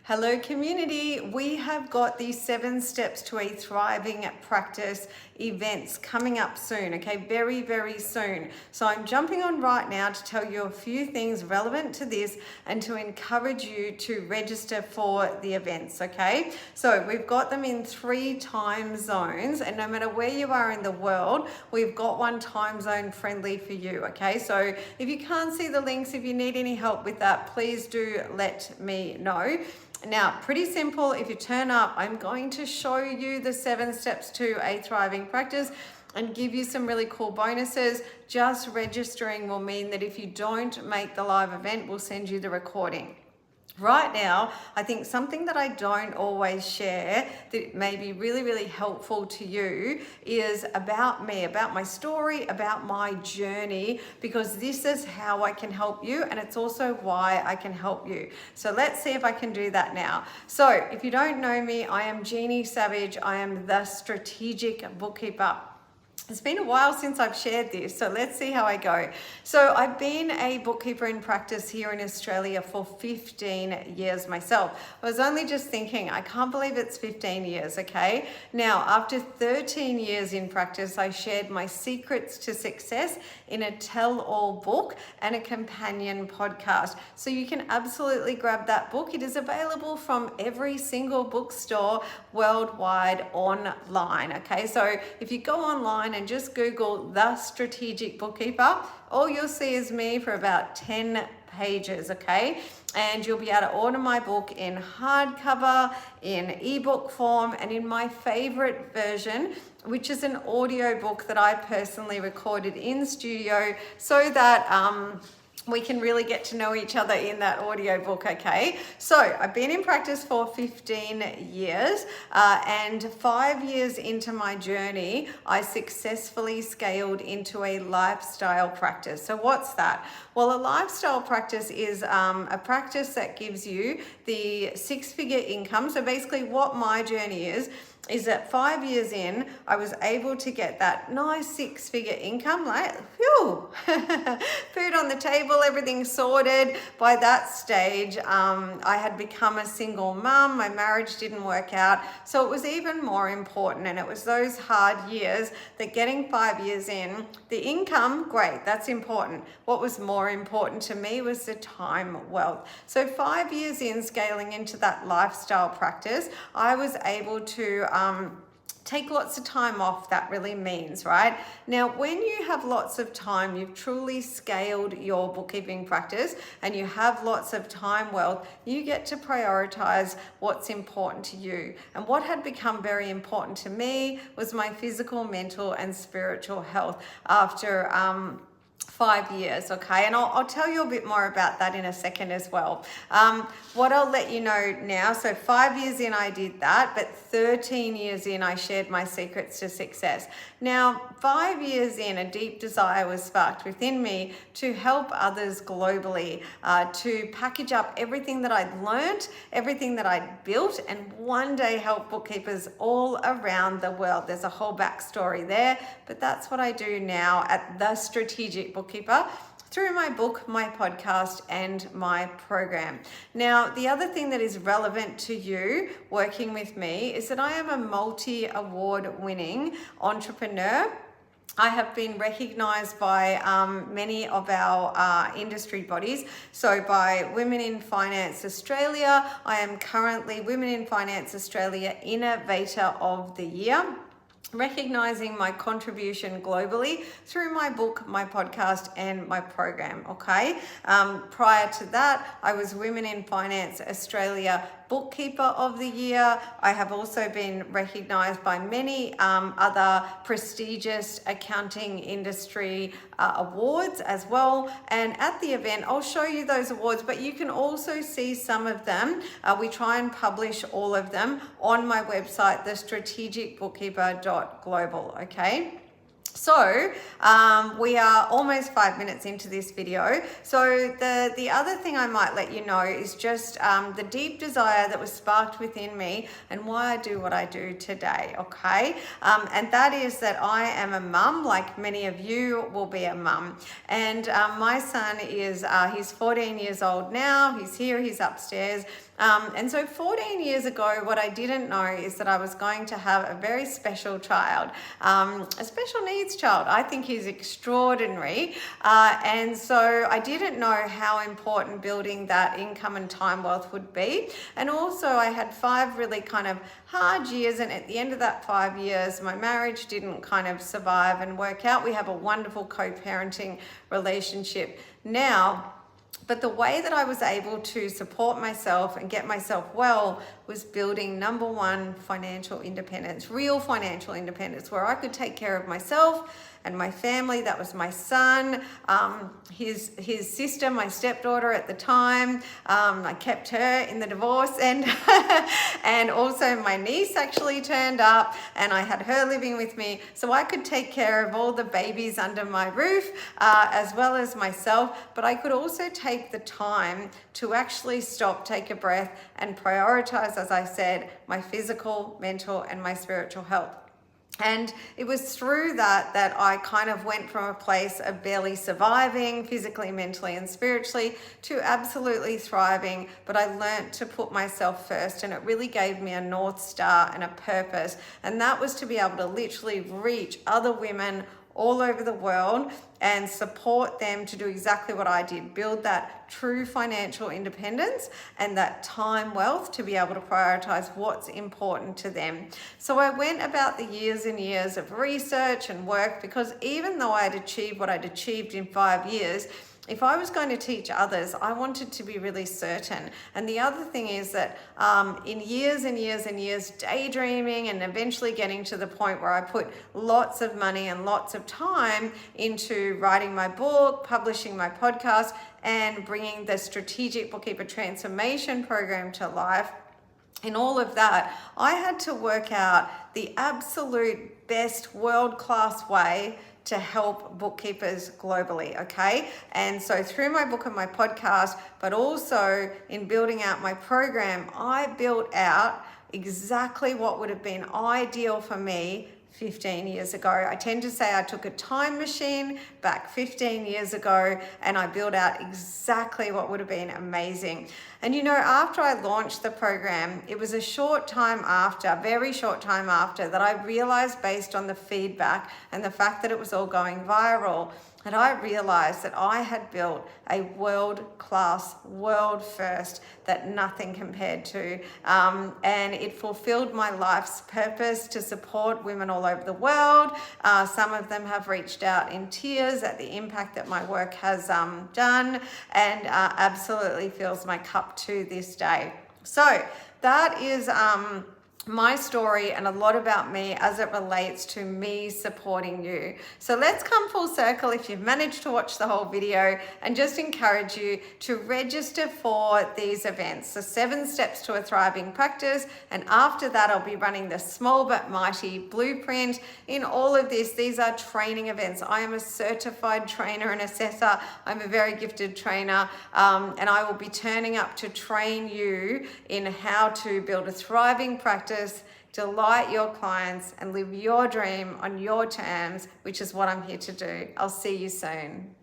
Hello community, we have got the 7 steps to a thriving practice events coming up soon, okay, very, very soon. So I'm jumping on right now to tell you a few things relevant to this and to encourage you to register for the events, okay? So we've got them in 3 time zones, and no matter where you are in the world, we've got one time zone friendly for you, okay? So if you can't see the links, if you need any help with that, please do let me know. Now, pretty simple. If you turn up, I'm going to show you the 7 steps to a thriving practice and give you some really cool bonuses. Just registering will mean that if you don't make the live event, we'll send you the recording. Right now, I think something that I don't always share that may be really, really helpful to you is about me, about my story, about my journey, because this is how I can help you, and it's also why I can help you. So let's see if I can do that now. So if you don't know me, I am Jeannie Savage. I am the Strategic Bookkeeper. It's been a while since I've shared this, so let's see how I go. So I've been a bookkeeper in practice here in Australia for 15 years myself. I was only just thinking, I can't believe it's 15 years, okay? Now, after 13 years in practice, I shared my secrets to success in a tell-all book and a companion podcast. So you can absolutely grab that book. It is available from every single bookstore worldwide online, okay? So if you go online and just Google The Strategic Bookkeeper, all you'll see is me for about 10 pages, okay? And you'll be able to order my book in hardcover, in ebook form, and in my favorite version, which is an audio book that I personally recorded in studio so that we can really get to know each other in that audio book, okay? So I've been in practice for 15 years and 5 years into my journey, I successfully scaled into a lifestyle practice. So what's that? Well, a lifestyle practice is a practice that gives you the 6-figure income. So basically what my journey is that 5 years in, I was able to get that nice 6-figure income, like, whew, food on the table, everything sorted. By that stage, I had become a single mum, my marriage didn't work out, so it was even more important, and it was those hard years that getting 5 years in, the income, great, that's important. What was more important to me was the time wealth. So 5 years in, scaling into that lifestyle practice, I was able to take lots of time off. That really means, right? Now, when you have lots of time, you've truly scaled your bookkeeping practice and you have lots of time wealth, you get to prioritize what's important to you. And what had become very important to me was my physical, mental, and spiritual health after 5 years, okay? And I'll tell you a bit more about that in a second as well. What I'll let you know now, so 5 years in I did that, but 13 years in I shared my secrets to success. Now, 5 years in, a deep desire was sparked within me to help others globally, to package up everything that I'd learned, everything that I'd built, and one day help bookkeepers all around the world. There's a whole backstory there, but that's what I do now at The Strategic Bookkeeper through my book, my podcast, and my program. Now, the other thing that is relevant to you working with me is that I am a multi-award winning entrepreneur. I have been recognized by many of our industry bodies. So by Women in Finance Australia, I am currently Women in Finance Australia Innovator of the Year, recognizing my contribution globally through my book, my podcast, and my program, okay? Prior to that, I was Women in Finance Australia Bookkeeper of the Year. I have also been recognized by many other prestigious accounting industry awards as well. And at the event, I'll show you those awards, but you can also see some of them. We try and publish all of them on my website, thestrategicbookkeeper.global, okay? So we are almost 5 minutes into this video. So the other thing I might let you know is just the deep desire that was sparked within me and why I do what I do today, okay? And that is that I am a mum, like many of you will be a mum. And my son is, he's 14 years old now, he's here, he's upstairs. And so 14 years ago, what I didn't know is that I was going to have a very special child, a special needs child. I think he's extraordinary. And so I didn't know how important building that income and time wealth would be. And also I had 5 really kind of hard years. And at the end of that 5 years, my marriage didn't kind of survive and work out. We have a wonderful co-parenting relationship now. But the way that I was able to support myself and get myself well was building, number one, financial independence, real financial independence, where I could take care of myself and my family. That was my son, his sister, my stepdaughter at the time. I kept her in the divorce, and and also my niece actually turned up, and I had her living with me, so I could take care of all the babies under my roof, as well as myself. But I could also take the time to actually stop, take a breath, and prioritize, as I said, my physical, mental, and my spiritual health. And it was through that I kind of went from a place of barely surviving physically, mentally, and spiritually to absolutely thriving. But I learned to put myself first, and it really gave me a North Star and a purpose. And that was to be able to literally reach other women all over the world and support them to do exactly what I did, build that true financial independence and that time wealth to be able to prioritize what's important to them. So I went about the years and years of research and work, because even though I had achieved what I'd achieved in 5 years, if I was going to teach others, I wanted to be really certain. And the other thing is that in years and years and years daydreaming and eventually getting to the point where I put lots of money and lots of time into writing my book, publishing my podcast, and bringing the Strategic Bookkeeper Transformation Program to life, in all of that, I had to work out the absolute best world-class way to help bookkeepers globally, okay? And so through my book and my podcast, but also in building out my program, I built out exactly what would have been ideal for me 15 years ago. I tend to say I took a time machine back 15 years ago and I built out exactly what would have been amazing. And you know, after I launched the program, it was a short time after, very short time after, that I realized, based on the feedback and the fact that it was all going viral, that I realized that I had built a world-class, world-first that nothing compared to. And it fulfilled my life's purpose to support women all over the world. Some of them have reached out in tears at the impact that my work has done, and absolutely fills my cup to this day. So that is my story and a lot about me as it relates to me supporting you. So let's come full circle if you've managed to watch the whole video, and just encourage you to register for these events, the 7 steps to a thriving practice. And after that, I'll be running the Small But Mighty Blueprint. In all of this, these are training events. I am a certified trainer and assessor. I'm a very gifted trainer, and I will be turning up to train you in how to build a thriving practice, delight your clients, and live your dream on your terms, which is what I'm here to do. I'll see you soon.